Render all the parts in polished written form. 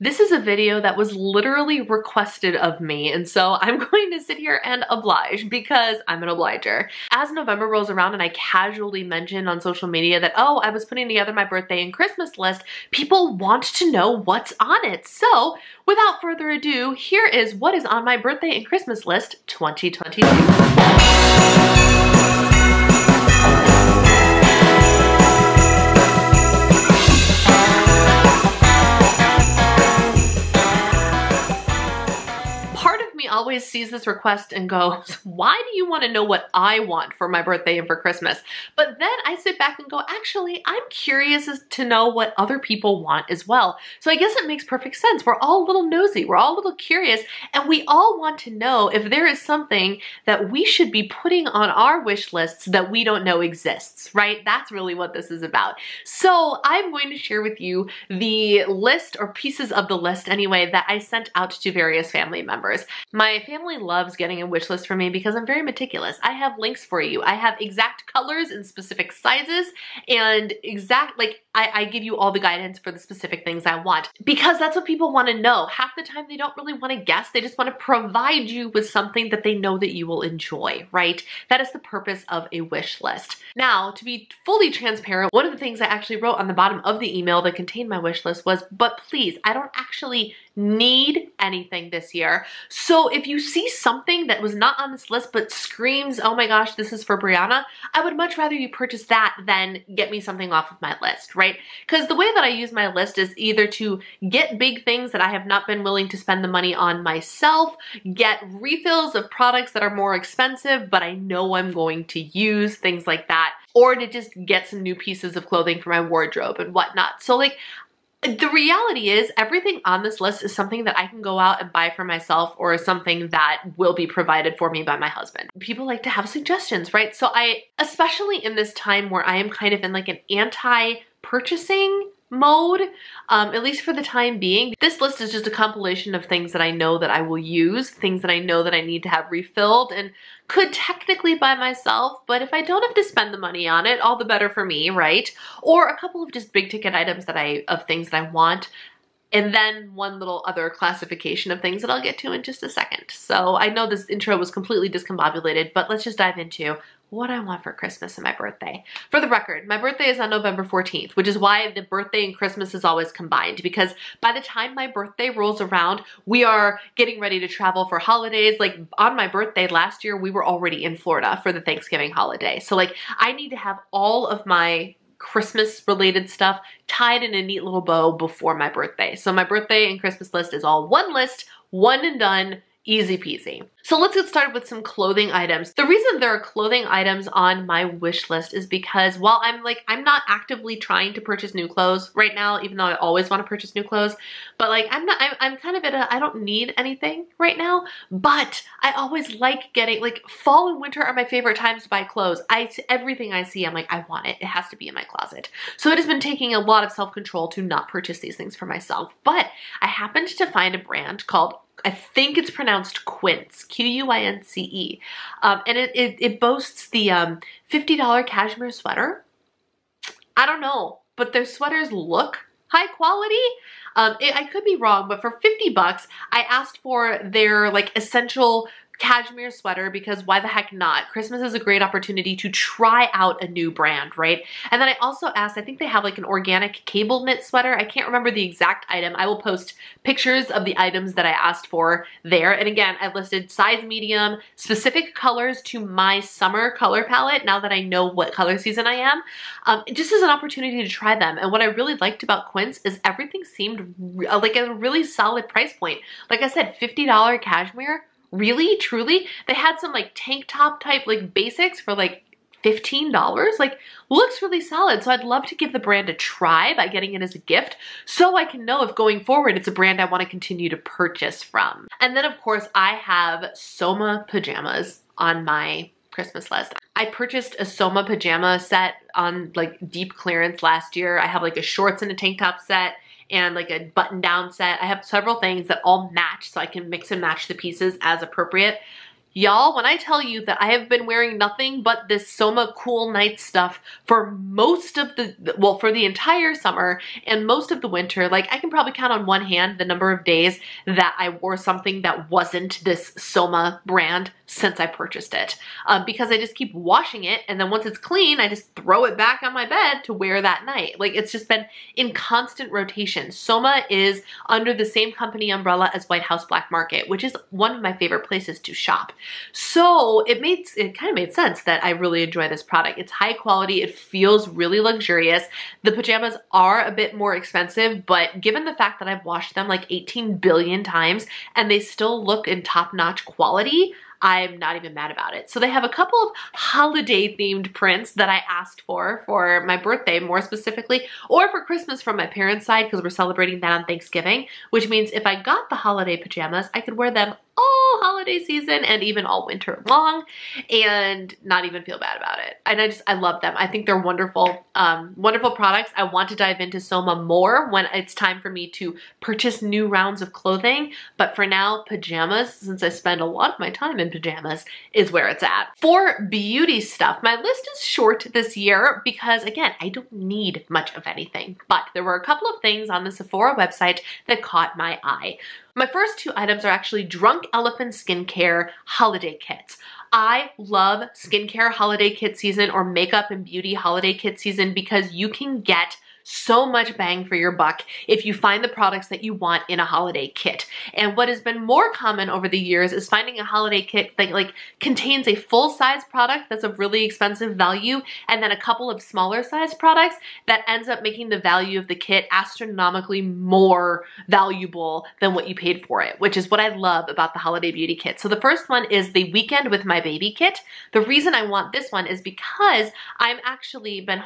This is a video that was literally requested of me, and so I'm going to sit here and oblige because I'm an obliger. As November rolls around and I casually mention on social media that, oh, I was putting together my birthday and Christmas list, people want to know what's on it. So without further ado, here is what is on my birthday and Christmas list 2022. Always sees this request and goes, why do you want to know what I want for my birthday and for Christmas? But then I sit back and go, actually, I'm curious as to know what other people want as well. So I guess it makes perfect sense. We're all a little nosy. We're all a little curious, and we all want to know if there is something that we should be putting on our wish lists that we don't know exists, right? That's really what this is about. So I'm going to share with you the list, or pieces of the list anyway, that I sent out to various family members. My family loves getting a wish list from me because I'm very meticulous. I have links for you. I have exact colors and specific sizes and I give you all the guidance for the specific things I want because that's what people want to know. Half the time they don't really want to guess. They just want to provide you with something that they know that you will enjoy, right? That is the purpose of a wish list. Now, to be fully transparent, one of the things I actually wrote on the bottom of the email that contained my wish list was, but please, I don't actually need anything this year. So if you see something that was not on this list but screams, oh my gosh, this is for Brianna, I would much rather you purchase that than get me something off of my list, right? Because the way that I use my list is either to get big things that I have not been willing to spend the money on myself, get refills of products that are more expensive but I know I'm going to use, things like that, or to just get some new pieces of clothing for my wardrobe and whatnot. So like, the reality is everything on this list is something that I can go out and buy for myself or something that will be provided for me by my husband. People like to have suggestions, right? So especially in this time where I am kind of in like an anti-purchasing mode, at least for the time being. This list is just a compilation of things that I know that I will use, things that I know that I need to have refilled and could technically buy myself, but if I don't have to spend the money on it, all the better for me, right? Or a couple of just big ticket items of things that I want, and then one little other classification of things that I'll get to in just a second. So I know this intro was completely discombobulated, but let's just dive into what I want for Christmas and my birthday. For the record, my birthday is on November 14th, which is why the birthday and Christmas is always combined, because by the time my birthday rolls around, we are getting ready to travel for holidays. Like on my birthday last year, we were already in Florida for the Thanksgiving holiday. So like I need to have all of my Christmas related stuff tied in a neat little bow before my birthday. So my birthday and Christmas list is all one list, one and done, easy peasy. So let's get started with some clothing items. The reason there are clothing items on my wish list is because while I'm not actively trying to purchase new clothes right now, even though I always want to purchase new clothes, but like I'm kind of I don't need anything right now, but I always like getting, like, fall and winter are my favorite times to buy clothes. Everything I see, I'm like, I want it. It has to be in my closet. So it has been taking a lot of self-control to not purchase these things for myself, but I happened to find a brand called, I think it's pronounced Quince, Q-U-I-N-C-E. And it boasts the $50 cashmere sweater. I don't know, but their sweaters look high quality. I could be wrong, but for 50 bucks, I asked for their like essential cashmere sweater because why the heck not? Christmas is a great opportunity to try out a new brand, right? And then I also asked, I think they have like an organic cable knit sweater. I can't remember the exact item. I will post pictures of the items that I asked for there. And again, I listed size medium, specific colors to my summer color palette now that I know what color season I am. Just as an opportunity to try them. And what I really liked about Quince is everything seemed like a really solid price point. Like I said, $50 cashmere. Really, truly, they had some like tank top type like basics for like $15. Like, looks really solid. So I'd love to give the brand a try by getting it as a gift so I can know if going forward it's a brand I want to continue to purchase from. And then of course I have Soma pajamas on my Christmas list. I purchased a Soma pajama set on like deep clearance last year. I have like a shorts and a tank top set and like a button down set. I have several things that all match so I can mix and match the pieces as appropriate. Y'all, when I tell you that I have been wearing nothing but this Soma Cool Night stuff for most of well, for the entire summer and most of the winter, like I can probably count on one hand the number of days that I wore something that wasn't this Soma brand since I purchased it. Because I just keep washing it, and then once it's clean, I just throw it back on my bed to wear that night. Like, it's just been in constant rotation. Soma is under the same company umbrella as White House Black Market, which is one of my favorite places to shop. So it kind of made sense that I really enjoy this product. It's high quality, it feels really luxurious. The pajamas are a bit more expensive, but given the fact that I've washed them like 18 billion times and they still look in top-notch quality, I'm not even mad about it. So they have a couple of holiday themed prints that I asked for my birthday more specifically, or for Christmas from my parents' side because we're celebrating that on Thanksgiving, which means if I got the holiday pajamas, I could wear them all holiday season and even all winter long and not even feel bad about it. And I love them. I think they're wonderful, wonderful products. I want to dive into Soma more when it's time for me to purchase new rounds of clothing. But for now, pajamas, since I spend a lot of my time in pajamas, is where it's at. For beauty stuff, my list is short this year because, again, I don't need much of anything. But there were a couple of things on the Sephora website that caught my eye. My first two items are actually Drunk Elephant skincare holiday kits. I love skincare holiday kit season or makeup and beauty holiday kit season because you can get so much bang for your buck if you find the products that you want in a holiday kit. And what has been more common over the years is finding a holiday kit that like contains a full-size product that's of really expensive value and then a couple of smaller size products that ends up making the value of the kit astronomically more valuable than what you paid for it, which is what I love about the holiday beauty kit. So the first one is the Weekend with My Baby kit. The reason I want this one is because I've actually been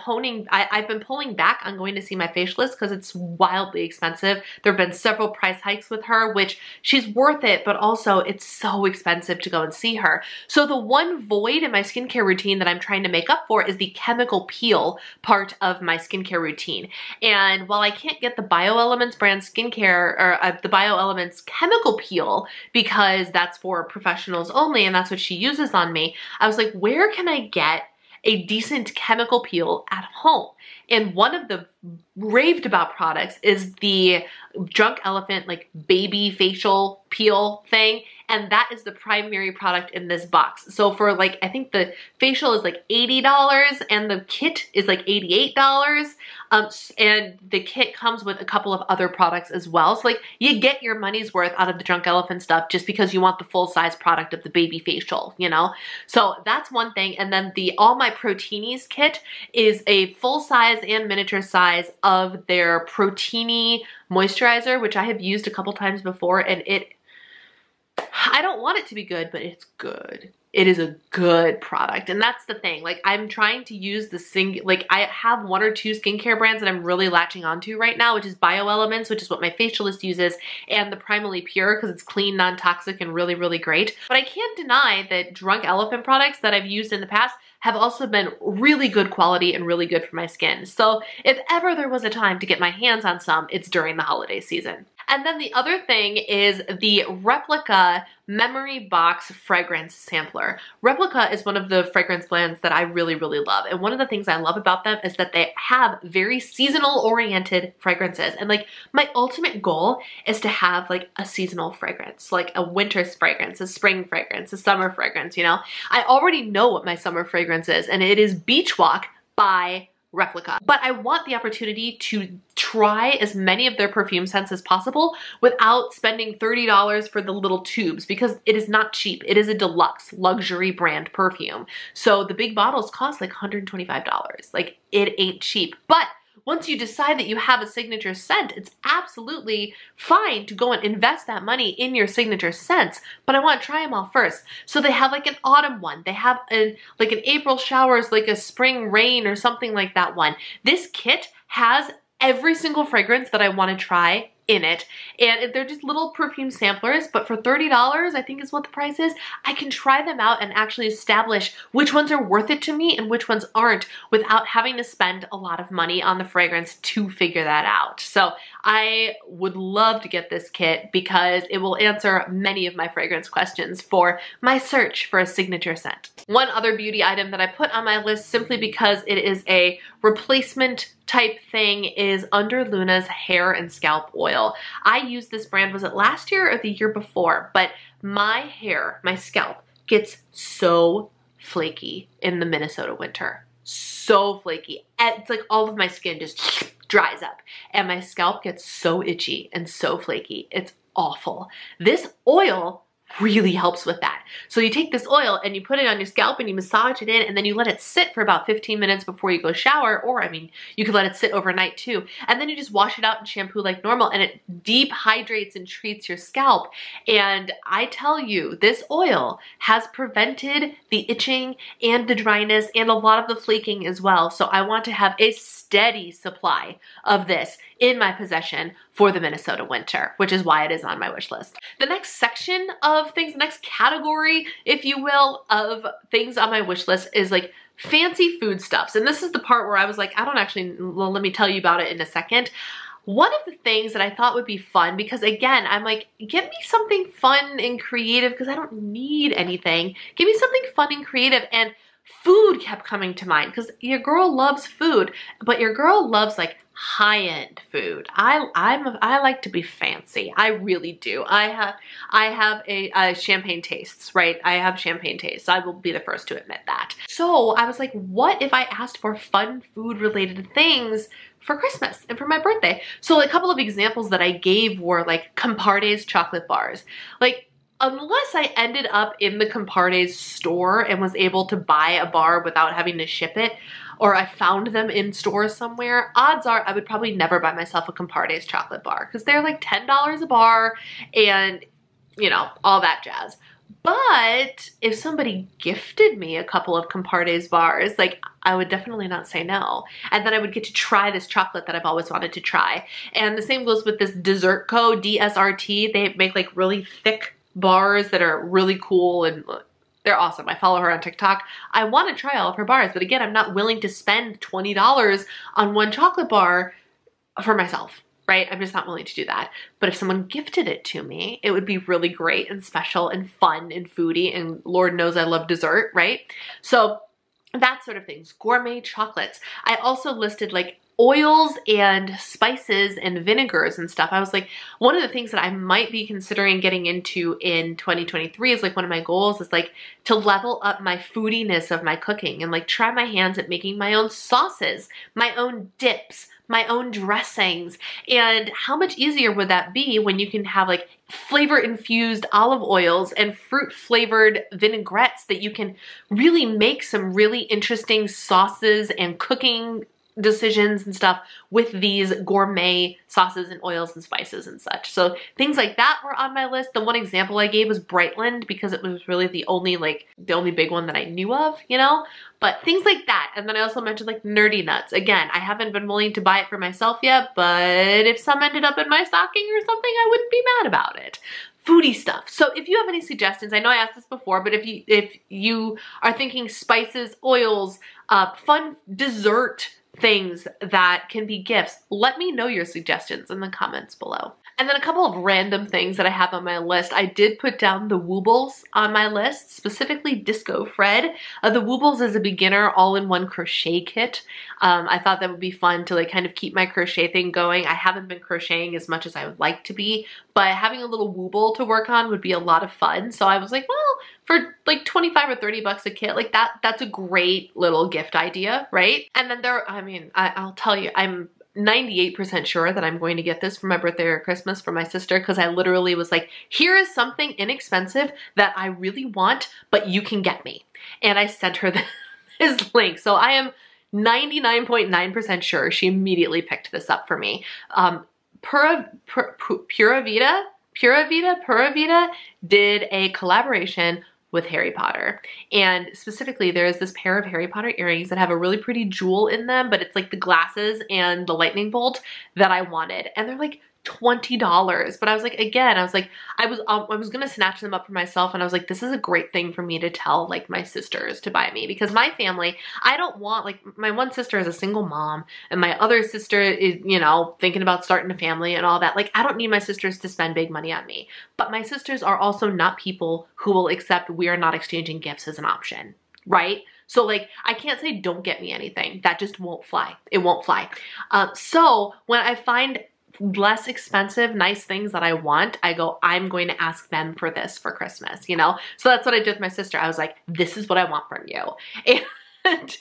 I've been pulling back on going to see my facialist because it's wildly expensive. There have been several price hikes with her, which she's worth it, but also it's so expensive to go and see her. So the one void in my skincare routine that I'm trying to make up for is the chemical peel part of my skincare routine. And while I can't get the BioElements brand skincare or the BioElements chemical peel because that's for professionals only and that's what she uses on me, I was like, where can I get a decent chemical peel at home? And one of the raved about products is the Drunk Elephant like baby facial peel thing, and that is the primary product in this box. So for like, I think the facial is like $80 and the kit is like $88. And the kit comes with a couple of other products as well. So like you get your money's worth out of the Drunk Elephant stuff just because you want the full size product of the baby facial, you know? So that's one thing. And then the All My Proteinies kit is a full size and miniature size of their Proteini moisturizer, which I have used a couple times before, and I don't want it to be good, but it's good. It is a good product. And that's the thing. Like, I'm trying to use I have one or two skincare brands that I'm really latching onto right now, which is BioElements, which is what my facialist uses, and the Primally Pure because it's clean, non-toxic, and really, really great. But I can't deny that Drunk Elephant products that I've used in the past have also been really good quality and really good for my skin. So if ever there was a time to get my hands on some, it's during the holiday season. And then the other thing is the Replica Memory Box Fragrance Sampler. Replica is one of the fragrance brands that I really, really love. And one of the things I love about them is that they have very seasonal oriented fragrances. And like my ultimate goal is to have like a seasonal fragrance, like a winter fragrance, a spring fragrance, a summer fragrance, you know? I already know what my summer fragrance is, and it is Beach Walk by Replica. But I want the opportunity to try as many of their perfume scents as possible without spending $30 for the little tubes because it is not cheap. It is a deluxe luxury brand perfume. So the big bottles cost like $125. Like, it ain't cheap. But once you decide that you have a signature scent, it's absolutely fine to go and invest that money in your signature scents, but I want to try them all first. So they have like an autumn one. They have like an April showers, like a spring rain or something like that one. This kit has every single fragrance that I want to try in it. And they're just little perfume samplers, but for $30, I think is what the price is, I can try them out and actually establish which ones are worth it to me and which ones aren't without having to spend a lot of money on the fragrance to figure that out. So I would love to get this kit because it will answer many of my fragrance questions for my search for a signature scent. One other beauty item that I put on my list simply because it is a replacement type thing is Under Luna's hair and scalp oil. I used this brand, was it last year or the year before? But my hair, my scalp gets so flaky in the Minnesota winter. So flaky. It's like all of my skin just dries up and my scalp gets so itchy and so flaky. It's awful. This oil really helps with that. So you take this oil and you put it on your scalp and you massage it in and then you let it sit for about 15 minutes before you go shower, or I mean, you could let it sit overnight too. And then you just wash it out and shampoo like normal and it deep hydrates and treats your scalp. And I tell you, this oil has prevented the itching and the dryness and a lot of the flaking as well. So I want to have a steady supply of this in my possession for the Minnesota winter, which is why it is on my wish list. The next section of things, the next category, if you will, of things on my wish list is like fancy foodstuffs. And this is the part where I was like, I don't actually, well, let me tell you about it in a second. One of the things that I thought would be fun, because again, I'm like, give me something fun and creative because I don't need anything. Give me something fun and creative. And food kept coming to mind because your girl loves food, but your girl loves like high-end food. I like to be fancy. I really do. I have a champagne tastes, right? I have champagne tastes. I will be the first to admit that. So I was like, what if I asked for fun food related things for Christmas and for my birthday? So a couple of examples that I gave were like Comparde's chocolate bars. Like, unless I ended up in the Comparde's store and was able to buy a bar without having to ship it, or I found them in stores somewhere, odds are I would probably never buy myself a Comparde's chocolate bar because they're like $10 a bar and, you know, all that jazz. But if somebody gifted me a couple of Comparde's bars, like I would definitely not say no. And then I would get to try this chocolate that I've always wanted to try. And the same goes with this Dessert Co. DSRT. They make like really thick bars that are really cool and they're awesome. I follow her on TikTok. I want to try all of her bars, but again, I'm not willing to spend $20 on one chocolate bar for myself, right? I'm just not willing to do that. But if someone gifted it to me, it would be really great and special and fun and foodie, and Lord knows I love dessert, right? So that sort of things, gourmet chocolates. I also listed like oils and spices and vinegars and stuff. I was like, one of the things that I might be considering getting into in 2023 is like one of my goals is like to level up my foodiness of my cooking and like try my hands at making my own sauces, my own dips, my own dressings. And how much easier would that be when you can have like flavor infused olive oils and fruit flavored vinaigrettes that you can really make some really interesting sauces and cooking decisions and stuff with these gourmet sauces and oils and spices and such. So things like that were on my list. The one example I gave was Brightland because it was really the only big one that I knew of, you know, but things like that. And then I also mentioned like Nerdy Nuts. Again, I haven't been willing to buy it for myself yet, but if some ended up in my stocking or something, I wouldn't be mad about it. Foodie stuff. So if you have any suggestions, I know I asked this before, but if you are thinking spices, oils, fun dessert things that can be gifts, let me know your suggestions in the comments below. And then a couple of random things that I have on my list. I did put down the Woobles on my list, specifically Disco Fred. The Woobles is a beginner all-in-one crochet kit. I thought that would be fun to like kind of keep my crochet thing going. I haven't been crocheting as much as I would like to be, but having a little Wooble to work on would be a lot of fun. So I was like, well, for like 25 or 30 bucks a kit, like that's a great little gift idea, right? And then I'll tell you, I'm 98% sure that I'm going to get this for my birthday or Christmas for my sister because I literally was like, here is something inexpensive that I really want, but you can get me. And I sent her this link. So I am 99.9% sure she immediately picked this up for me. Pura Vida did a collaboration with Harry Potter. And specifically, there's this pair of Harry Potter earrings that have a really pretty jewel in them, but it's like the glasses and the lightning bolt that I wanted. And they're like $20. But I was like, again, I was like, I was gonna snatch them up for myself, and I was like, this is a great thing for me to tell like my sisters to buy me, because my family, I don't want, like, my one sister is a single mom and my other sister is, you know, thinking about starting a family and all that. Like, I don't need my sisters to spend big money on me, but my sisters are also not people who will accept we are not exchanging gifts as an option, right? So like, I can't say don't get me anything. That just won't fly. It won't fly. So when I find less expensive, nice things that I want, I go, I'm going to ask them for this for Christmas, you know? So that's what I did with my sister. I was like, this is what I want from you. And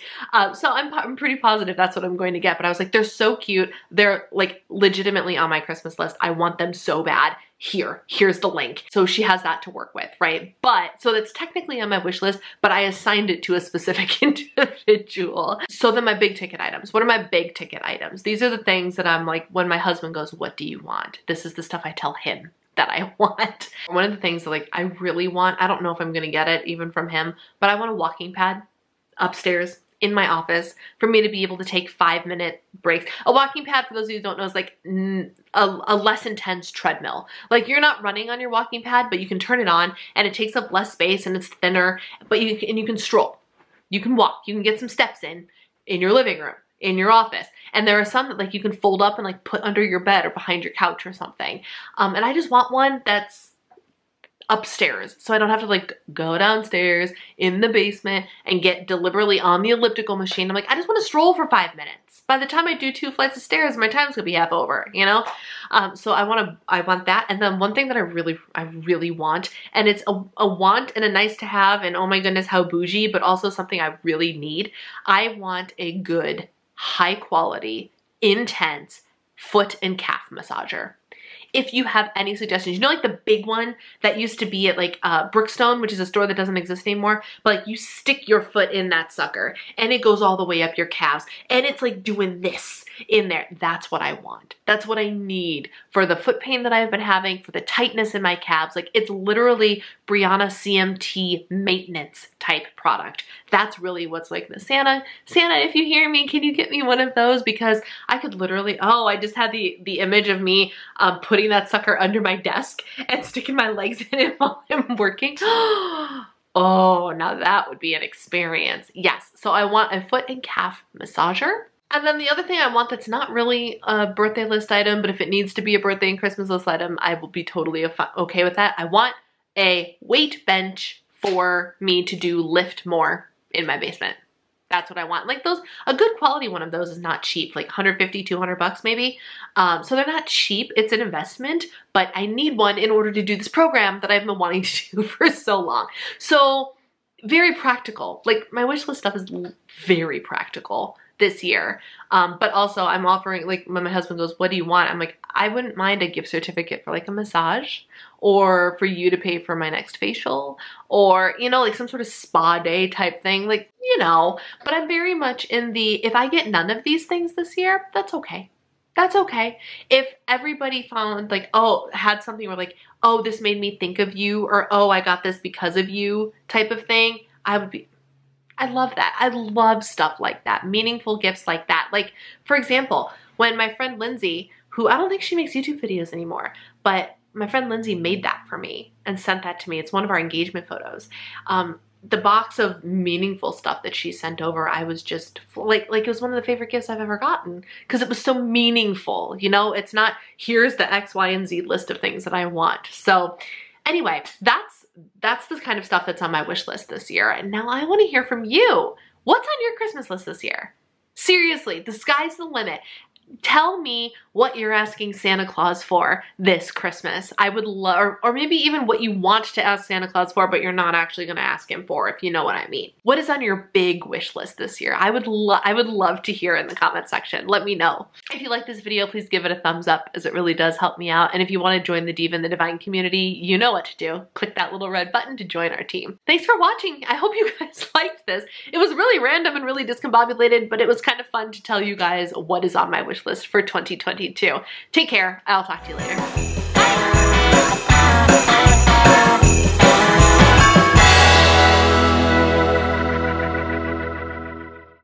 so I'm pretty positive that's what I'm going to get. But I was like, they're so cute. They're like legitimately on my Christmas list. I want them so bad. Here's the link. So she has that to work with, right? But so that's technically on my wish list, but I assigned it to a specific individual. So then my big ticket items. What are my big ticket items? These are the things that I'm like, when my husband goes, what do you want? This is the stuff I tell him that I want. One of the things that like I really want, I don't know if I'm gonna get it even from him, but I want a walking pad upstairs in my office for me to be able to take 5-minute breaks. A walking pad, for those of you who don't know, is like a less intense treadmill. Like, you're not running on your walking pad, but you can turn it on and it takes up less space and it's thinner, but you can stroll. You can walk. You can get some steps in your living room, in your office. And there are some that like you can fold up and like put under your bed or behind your couch or something. And I just want one that's upstairs, so I don't have to like go downstairs in the basement and get deliberately on the elliptical machine. I'm like, I just want to stroll for 5 minutes. By the time I do 2 flights of stairs, my time's gonna be half over, you know? So I want that. And then one thing that I really want, and it's a want and a nice to have, and oh my goodness, how bougie, but also something I really need. I want a good, high quality, intense foot and calf massager. If you have any suggestions, you know, like the big one that used to be at like Brookstone, which is a store that doesn't exist anymore, but like you stick your foot in that sucker and it goes all the way up your calves and it's like doing this in there. That's what I want. That's what I need for the foot pain that I've been having, for the tightness in my calves. Like, it's literally Brianna CMT maintenance type product. That's really what's like the Santa, if you hear me, can you get me one of those? Because I could literally, oh, I just had the image of me putting that sucker under my desk and sticking my legs in it while I'm working. Oh, now that would be an experience. Yes, so I want a foot and calf massager. And then the other thing I want that's not really a birthday list item, but if it needs to be a birthday and Christmas list item, I will be totally okay with that. I want a weight bench for me to do lift more in my basement. That's what I want. Like those, a good quality one of those is not cheap, like 150, 200 bucks maybe. So they're not cheap, it's an investment, but I need one in order to do this program that I've been wanting to do for so long. So very practical. Like, my wish list stuff is very practical this year. But also I'm offering, like, when my husband goes, what do you want? I'm like, I wouldn't mind a gift certificate for like a massage, or for you to pay for my next facial, or, you know, like some sort of spa day type thing, like, you know. But I'm very much in the, if I get none of these things this year, that's okay. That's okay. If everybody found like, oh, had something where like, oh, this made me think of you, or oh, I got this because of you type of thing, I love that. I love stuff like that. Meaningful gifts like that. Like, for example, when my friend Lindsay, who I don't think she makes YouTube videos anymore, but my friend Lindsay made that for me and sent that to me. It's one of our engagement photos. The box of meaningful stuff that she sent over, I was just like it was one of the favorite gifts I've ever gotten, because it was so meaningful. You know, it's not, here's the X, Y, and Z list of things that I want. So anyway, that's the kind of stuff that's on my wish list this year. And now I want to hear from you. What's on your Christmas list this year? Seriously, the sky's the limit. Tell me what you're asking Santa Claus for this Christmas. I would love, or maybe even what you want to ask Santa Claus for, but you're not actually going to ask him for, if you know what I mean. What is on your big wish list this year? I would love to hear in the comment section. Let me know. If you like this video, please give it a thumbs up, as it really does help me out. And if you want to join the Diva and the Divine community, you know what to do. Click that little red button to join our team. Thanks for watching. I hope you guys liked this. It was really random and really discombobulated, but it was kind of fun to tell you guys what is on my wish list for 2022. Take care. I'll talk to you later. Bye.